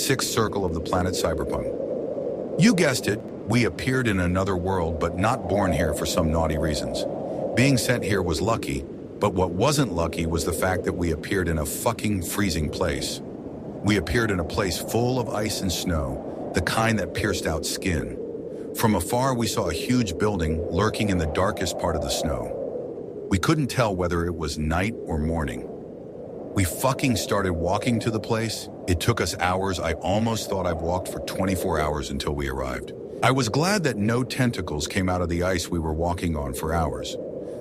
sixth circle of the planet Cyberpunk. You guessed it, we appeared in another world but not born here for some naughty reasons. Being sent here was lucky, but what wasn't lucky was the fact that we appeared in a fucking freezing place. We appeared in a place full of ice and snow, the kind that pierced out skin. From afar, we saw a huge building lurking in the darkest part of the snow. We couldn't tell whether it was night or morning. We fucking started walking to the place. It took us hours. I almost thought I've walked for 24 hours until we arrived. I was glad that no tentacles came out of the ice we were walking on for hours.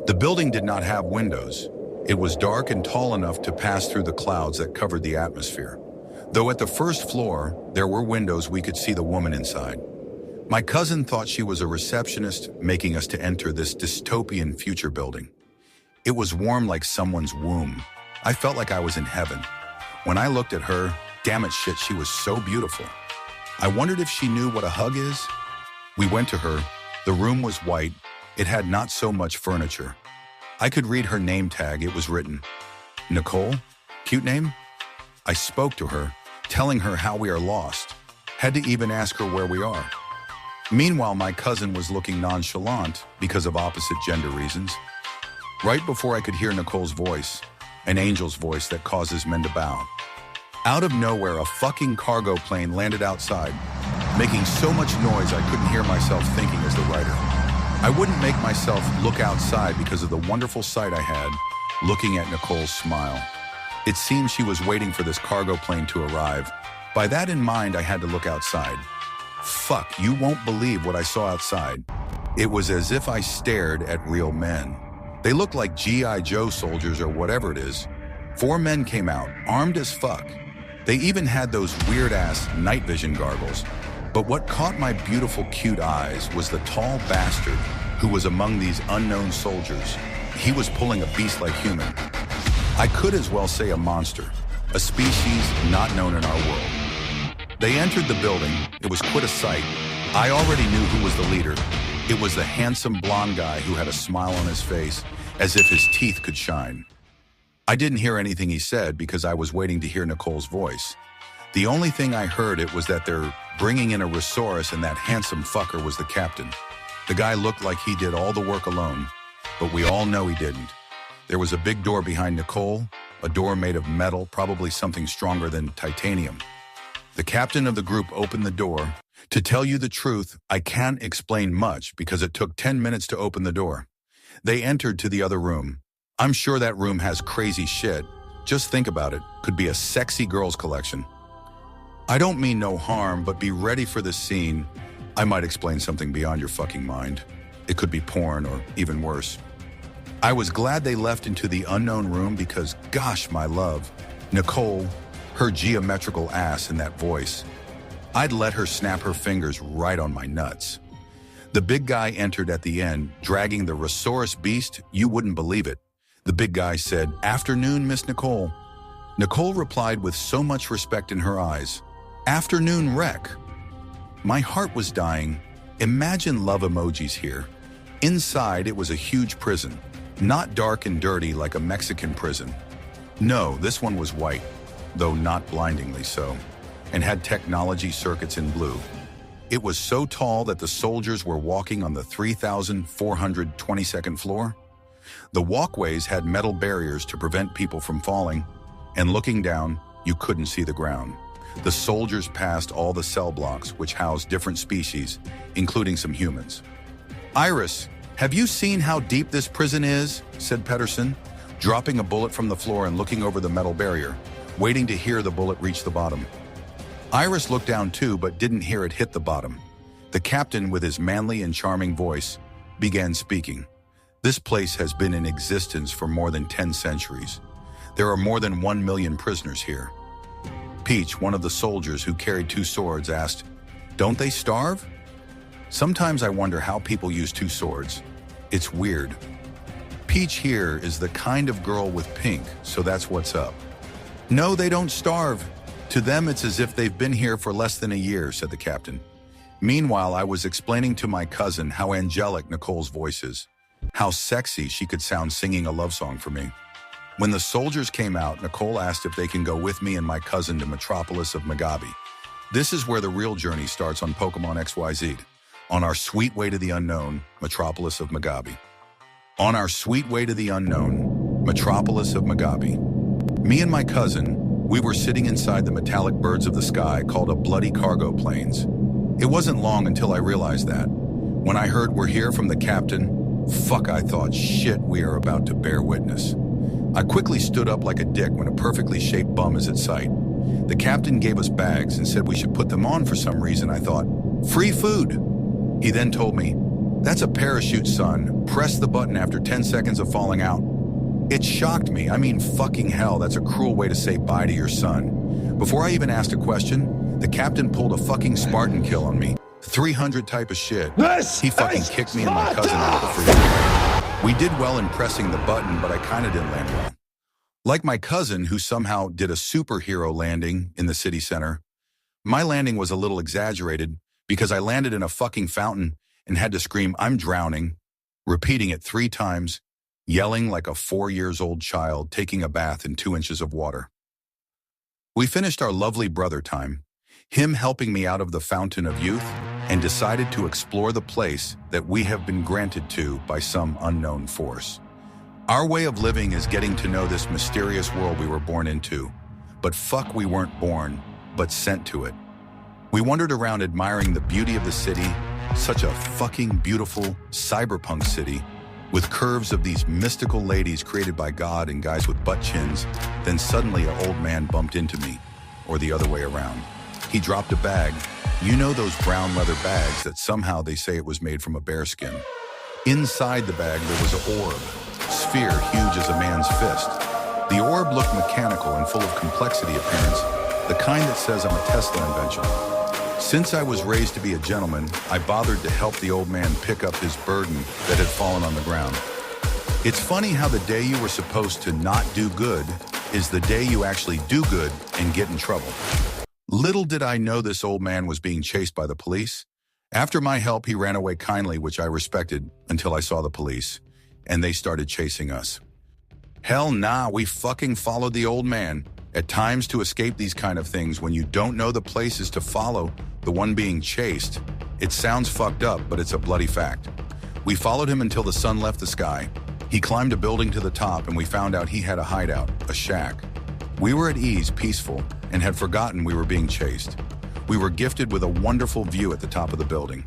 The building did not have windows. It was dark and tall enough to pass through the clouds that covered the atmosphere. Though at the first floor, there were windows we could see the woman inside. My cousin thought she was a receptionist, making us to enter this dystopian future building. It was warm like someone's womb. I felt like I was in heaven. When I looked at her, damn it shit, she was so beautiful. I wondered if she knew what a hug is. We went to her. The room was white. It had not so much furniture. I could read her name tag. It was written, Nicole? Cute name? I spoke to her, telling her how we are lost. Had to even ask her where we are. Meanwhile, my cousin was looking nonchalant because of opposite gender reasons. Right before I could hear Nicole's voice, an angel's voice that causes men to bow. Out of nowhere, a fucking cargo plane landed outside, making so much noise I couldn't hear myself thinking as the writer. I wouldn't make myself look outside because of the wonderful sight I had looking at Nicole's smile. It seemed she was waiting for this cargo plane to arrive. By that in mind, I had to look outside. Fuck, you won't believe what I saw outside. It was as if I stared at real men. They looked like G.I. Joe soldiers or whatever it is. 4 men came out, armed as fuck. They even had those weird-ass night vision goggles. But what caught my beautiful, cute eyes was the tall bastard who was among these unknown soldiers. He was pulling a beast-like human. I could as well say a monster, a species not known in our world. They entered the building. It was quite a sight. I already knew who was the leader. It was the handsome blonde guy who had a smile on his face, as if his teeth could shine. I didn't hear anything he said because I was waiting to hear Nicole's voice. The only thing I heard it was that they're bringing in a resource and that handsome fucker was the captain. The guy looked like he did all the work alone, but we all know he didn't. There was a big door behind Nicole, a door made of metal, probably something stronger than titanium. The captain of the group opened the door. To tell you the truth, I can't explain much because it took 10 minutes to open the door. They entered to the other room. I'm sure that room has crazy shit. Just think about it. Could be a sexy girls collection. I don't mean no harm, but be ready for the scene. I might explain something beyond your fucking mind. It could be porn or even worse. I was glad they left into the unknown room because, gosh, my love, Nicole, her geometrical ass and that voice. I'd let her snap her fingers right on my nuts. The big guy entered at the end, dragging the Resource beast. You wouldn't believe it. The big guy said, "Afternoon, Miss Nicole." Nicole replied with so much respect in her eyes, "Afternoon, Wreck." My heart was dying. Imagine love emojis here. Inside, it was a huge prison. Not dark and dirty like a Mexican prison. No, this one was white, though not blindingly so, and had technology circuits in blue. It was so tall that the soldiers were walking on the 3,422nd floor. The walkways had metal barriers to prevent people from falling, and looking down, you couldn't see the ground. The soldiers passed all the cell blocks, which housed different species, including some humans. "Iris, have you seen how deep this prison is?" said Pedersen, dropping a bullet from the floor and looking over the metal barrier, waiting to hear the bullet reach the bottom. Iris looked down too, but didn't hear it hit the bottom. The captain, with his manly and charming voice, began speaking. "This place has been in existence for more than 10 centuries. There are more than 1 million prisoners here." Peach, one of the soldiers who carried 2 swords, asked, "Don't they starve?" Sometimes I wonder how people use 2 swords. It's weird. Peach here is the kind of girl with pink, so that's what's up. "No, they don't starve. To them, it's as if they've been here for less than a year," said the captain. Meanwhile, I was explaining to my cousin how angelic Nicole's voice is, how sexy she could sound singing a love song for me. When the soldiers came out, Nicole asked if they can go with me and my cousin to Metropolis of Magabi. This is where the real journey starts on Pokemon XYZ, on our sweet way to the unknown, metropolis of Magabi. On our sweet way to the unknown, metropolis of Magabi. Me and my cousin, we were sitting inside the metallic birds of the sky called a bloody cargo planes. It wasn't long until I realized that. When I heard we're here from the captain, fuck, I thought, shit, we are about to bear witness. I quickly stood up like a dick when a perfectly shaped bum is at sight. The captain gave us bags and said we should put them on for some reason. I thought, free food. He then told me, that's a parachute, son. Press the button after 10 seconds of falling out. It shocked me. I mean, fucking hell, that's a cruel way to say bye to your son. Before I even asked a question, the captain pulled a fucking Spartan kill on me. 300 type of shit. He fucking kicked me and my cousin out of the freezer. We did well in pressing the button, but I kinda didn't land well. Like my cousin, who somehow did a superhero landing in the city center, my landing was a little exaggerated because I landed in a fucking fountain and had to scream, I'm drowning, repeating it 3 times, yelling like a 4-year-old child taking a bath in 2 inches of water. We finished our lovely brother time, him helping me out of the fountain of youth, and decided to explore the place that we have been granted to by some unknown force. Our way of living is getting to know this mysterious world we were born into. But fuck, we weren't born, but sent to it. We wandered around admiring the beauty of the city, such a fucking beautiful cyberpunk city, with curves of these mystical ladies created by God and guys with butt chins. Then suddenly an old man bumped into me, or the other way around. He dropped a bag. You know those brown leather bags that somehow they say it was made from a bear skin. Inside the bag there was an orb, sphere huge as a man's fist. The orb looked mechanical and full of complexity appearance, the kind that says I'm a Tesla invention. Since I was raised to be a gentleman, I bothered to help the old man pick up his burden that had fallen on the ground. It's funny how the day you were supposed to not do good is the day you actually do good and get in trouble. Little did I know this old man was being chased by the police. After my help, he ran away kindly, which I respected until I saw the police, and they started chasing us. Hell nah, we fucking followed the old man. At times, to escape these kind of things, when you don't know the places to follow, the one being chased, it sounds fucked up, but it's a bloody fact. We followed him until the sun left the sky. He climbed a building to the top, and we found out he had a hideout, a shack. We were at ease, peaceful, and had forgotten we were being chased. We were gifted with a wonderful view at the top of the building.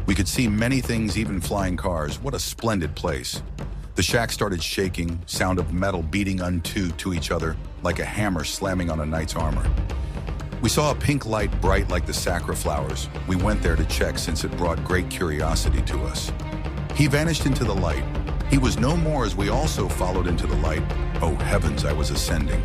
We could see many things, even flying cars. What a splendid place. The shack started shaking, sound of metal beating unto to each other like a hammer slamming on a knight's armor. We saw a pink light bright like the sacra flowers. We went there to check since it brought great curiosity to us. He vanished into the light. He was no more as we also followed into the light. Oh heavens, I was ascending.